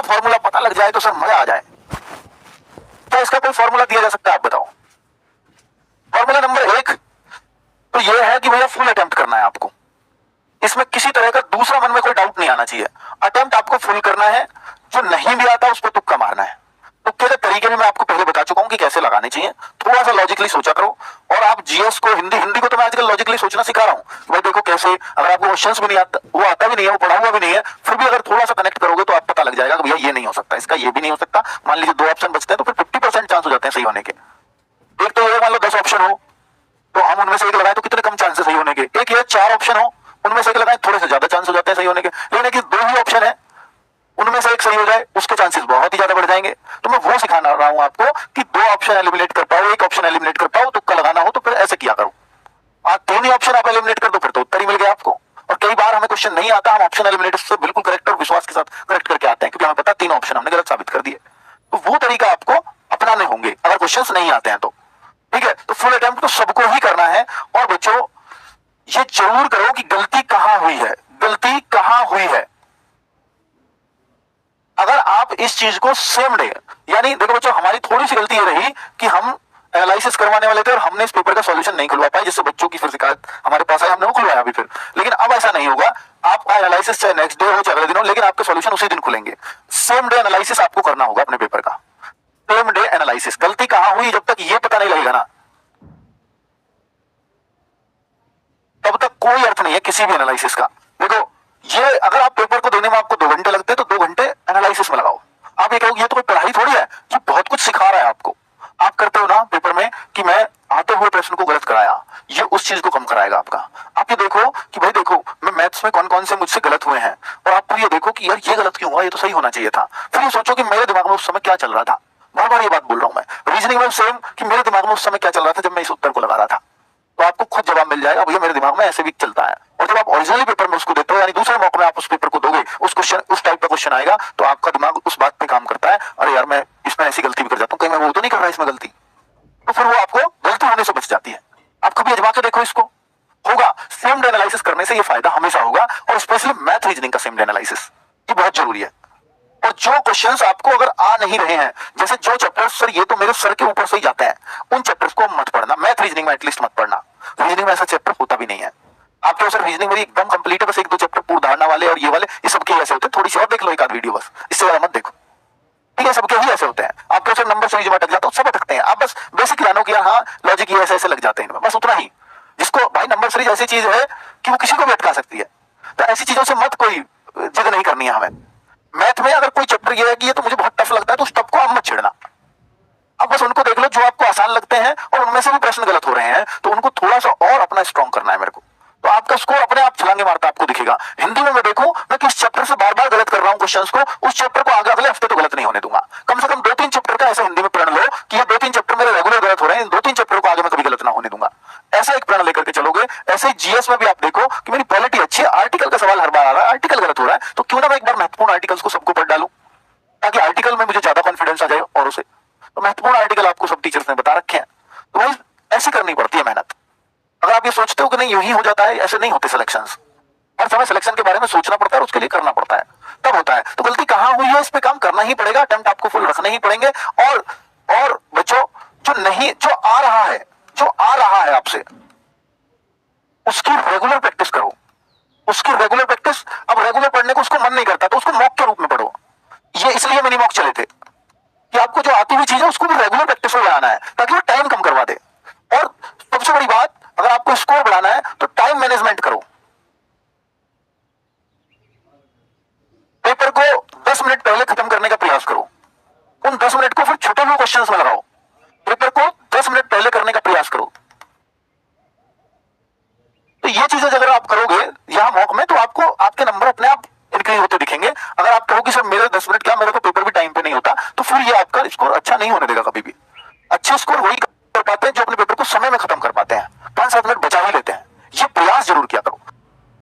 ये फॉर्मूला पता लग जाए तो सर मजा आ जाए। क्या इसका कोई फॉर्मूला दिया जा सकता है, आप बताओ। फॉर्मूला नंबर 1 तो ये है कि भैया फुल अटेम्प्ट करना है आपको, इसमें किसी तरह का दूसरा मन में कोई डाउट नहीं आना चाहिए। अटेम्प्ट आपको फुल करना है, जो नहीं भी आता उस पर तुक्का मारना है। तुक्के के तरीके भी मैं आपको पहले बता चुका हूं कि कैसे लगाने चाहिए। थोड़ा सा लॉजिकली सोचा करो। और आप जीएस को हिंदी को तो मैं आजकल लॉजिकली सोचना सिखा रहा हूं। भाई देखो कैसे, अगर आपको क्वेश्चंस भी नहीं आता, वो आता भी नहीं है, वो पढ़ा हुआ भी नहीं है, फिर भी अगर थोड़ा सा कनेक्ट करोगे तो आप पता लग जाएगा कि भैया ये नहीं हो सकता, इसका ये भी नहीं हो सकता। मान लीजिए 2 ऑप्शन बचते हैं तो फिर 50% चांस हो जाते हैं सही होने के। एक तो ये मान लो 10 ऑप्शन हो तो हम उनमें से एक लगाए तो कितने कम चांसेस सही होने के। एक ये 4 ऑप्शन हो, उनमें से एक लगाए थोड़े से ज्यादा चांस हो जाते हैं सही होने के। लेकिन एक 2 ही ऑप्शन है, उनमें से एक सही हो जाए उसके चांसेस बहुत ही ज्यादा बढ़ जाएंगे। तो मैं वो सिखाना रहा हूं आपको कि 2 ऑप्शन एलिमिनेट कर पाओ, एक ऑप्शन एलिमिनेट कर पाओ, तुक्का लगाना हो तो फिर ऐसे किया करो। आज 3 ही ऑप्शन आप एलिमिनेट कर दो फिर तो उत्तर ही मिल गया आपको। और कई बार हमें क्वेश्चन नहीं आता, हम ऑप्शन एलिमिनेट से बिल्कुल करेक्ट और विश्वास के साथ करेक्ट करके आते हैं, क्योंकि हमें पता 3 ऑप्शन हमने गलत साबित कर दिए। तो वो तरीका आपको अपनाने होंगे अगर क्वेश्चन नहीं आते हैं तो। ठीक है, तो फुल अटेम्प्ट तो सबको ही करना है। और बच्चों ये जरूर करो कि गलती कहां हुई है, गलती कहां हुई है। अगर आप इस चीज को सेम डे, यानी देखो बच्चों हमारी थोड़ी सी गलती ये रही कि हम एनालिसिस करवाने वाले थे और हमने इस पेपर का सॉल्यूशन नहीं खुलवा पाए, जिससे बच्चों की फिर शिकायत हमारे पास है, हमने वो खुलवाया अभी फिर। लेकिन अब ऐसा नहीं होगा, आपका एनालिसिस चाहे नेक्स्ट डे हो चाहे अगले दिन हो, लेकिन आपके सॉल्यूशन उसी दिन खुलेंगे। सेम डे एनालिसिस आपको करना होगा अपने पेपर का, सेम डे एनालिसिस। गलती कहां हुई जब तक ये पता नहीं लगेगा ना, तब तक कोई अर्थ नहीं है किसी भी एनालिसिस का। देखो ये अगर आप पेपर को देने में आपको 2 घंटे लगते हैं तो 2 घंटे एनालिसिस में लगाओ। आप ये कहोगे ये तो कोई पढ़ाई थोड़ी है, ये बहुत कुछ सिखा रहा है आपको। आप करते हो ना पेपर में कि मैं आते हुए प्रश्न को गलत कराया, ये उस चीज को कम कराएगा आपका। आप ये देखो कि भाई देखो मैं मैथ्स में कौन कौन से मुझसे गलत हुए हैं, और आप फिर ये देखो कि यार ये गलत क्यों हुआ, ये तो सही होना चाहिए था। फिर ये सोचो कि मेरे दिमाग में उस समय क्या चल रहा था। बार बार ये बात बोल रहा हूं मैं, रीजनिंग में सेम कि मेरे दिमाग में उस समय क्या चल रहा था जब मैं इस उत्तर को लगा रहा था। तो आपको खुद जवाब मिल जाएगा, भैया मेरे दिमाग में ऐसे भी चलता है। और जब आप ओरिजिनली पेपर में उसको देते हो, यानी दूसरे मौके में आप उस पेपर को दोगे, उस क्वेश्चन उस टाइप का क्वेश्चन आएगा तो आपका दिमाग उस बात पे काम करता है, अरे यार मैं इसमें ऐसी गलती भी कर जाता हूँ, कहीं मैं वो तो नहीं कर रहा इसमें गलती। तो फिर वो आपको गलती होने से बच जाती है। आप कभी आजमा के देखो इसको, होगा। सेम डे एनालिसिस करने से ये फायदा हमेशा होगा, और स्पेशली मैथ रीजनिंग का सेम डे एनालिसिस ये बहुत जरूरी है। और जो क्वेश्चंस आपको अगर आ नहीं रहे हैं, जैसे जो चैप्टर्स सर ये तो मेरे सर के ऊपर से ही जाते हैं, उन चैप्टर्स को मत पढ़ना। मैथ रीजनिंग में एटलीस्ट मत पढ़ना, रीजनिंग में ऐसा चैप्टर होता भी नहीं है। आपके सर रीजनिंग मेरी एकदम कंप्लीट है, बस 1-2 चैप्टर पूर्ण धारणा वाले और ये वाले, ये सबके ऐसे होते हैं। थोड़ी सी और देख लो एक आध वीडियो, बस इससे ज्यादा मत देखो। ठीक है, सबके ही ऐसे होते हैं। आपके सर नंबर से जो अटक जाता है सब अटकते हैं, आप बस बेसिक जानो कि हाँ लॉजिक ये ऐसे ऐसे लग जाते हैं इनमें, बस उतना ही। जिसको भाई नंबर सीरीज ऐसी चीज है कि वो किसी को भी अटका सकती है, तो ऐसी चीजों से मत कोई जिद नहीं करनी है हमें। मैथ में अगर कोई चैप्टर ये है कि ये तो मुझे बहुत टफ लगता है, तो उस टफ को आप मत छेड़ना। अब बस उनको देख लो जो आपको आसान लगते हैं, और उनमें से भी प्रश्न गलत हो रहे हैं तो उनको थोड़ा सा और अपना स्ट्रॉन्ग करना है मेरे को, तो आपका स्कोर अपने आप छलांगे मारता आपको दिखेगा। हिंदी में मैं देखूं मैं किस चैप्टर से बार बार गलत कर रहा हूं क्वेश्चंस को, उस चैप्टर को आगे अगले हफ्ते तो गलत नहीं होने दूंगा। कम से कम 2-3 चैप्टर का ऐसे हिंदी में प्रण लो कि ये 2-3 चैप्टर मेरे रेगुलर गलत हो रहे हैं, इन 2-3 चैप्टर को आगे मैं कभी गलत ना होने दूंगा। ऐसा एक प्रण लेकर के चलोगे। ऐसे जीएस में भी आप देखो कि मेरी क्वालिटी अच्छी है, आर्टिकल का सवाल हर बार आ रहा है, आर्टिकल गलत हो रहा है, तो क्यों ना मैं एक बार महत्वपूर्ण आर्टिकल्स को सबको पढ़ डालूं, ताकि आर्टिकल में मुझे ज्यादा कॉन्फिडेंस आ जाए औरों से। तो महत्वपूर्ण आर्टिकल आपको सब टीचर्स ने बता रखे हैं, तो भाई ऐसे करनी पड़ती है मेहनत। अगर आप ये सोचते हो कि नहीं यूं ही हो जाता है, ऐसे नहीं होते सिलेक्शंस। हर समय सिलेक्शन के बारे में सोचना पड़ता है और उसके लिए करना पड़ता है, तब होता है। तो गलती कहां हुई है इस पे काम करना ही पड़ेगा, अटेम्प्ट आपको फुल रखने ही पड़ेंगे। और बच्चों जो आ रहा है आपसे, उसकी रेगुलर प्रैक्टिस करो, उसकी रेगुलर प्रैक्टिस। अब रेगुलर पढ़ने को उसको मन नहीं करता तो उसको मॉक के रूप में पढ़ो। ये इसलिए मिनी मॉक चले थे कि आपको जो आती हुई चीज है उसको भी रेगुलर प्रैक्टिस में लाना है, ताकि वो टाइम कम करवा दे। और सबसे बड़ी बात, अगर आपको स्कोर बढ़ाना है तो टाइम मैनेजमेंट करो। पेपर को 10 मिनट पहले खत्म करने का प्रयास करो, उन 10 मिनट को फिर छोटे हुए क्वेश्चंस में लगाओ। पेपर को 10 मिनट पहले करने का प्रयास करो। तो ये चीजें अगर आप करोगे यहां मॉक में, तो आपको आपके नंबर अपने आप इंक्रीज होते दिखेंगे। अगर आप कहोगे सर मेरे 10 मिनट क्या, मेरे को पेपर भी टाइम पे नहीं होता, तो फिर ये आपका स्कोर अच्छा नहीं होने देगा कभी भी।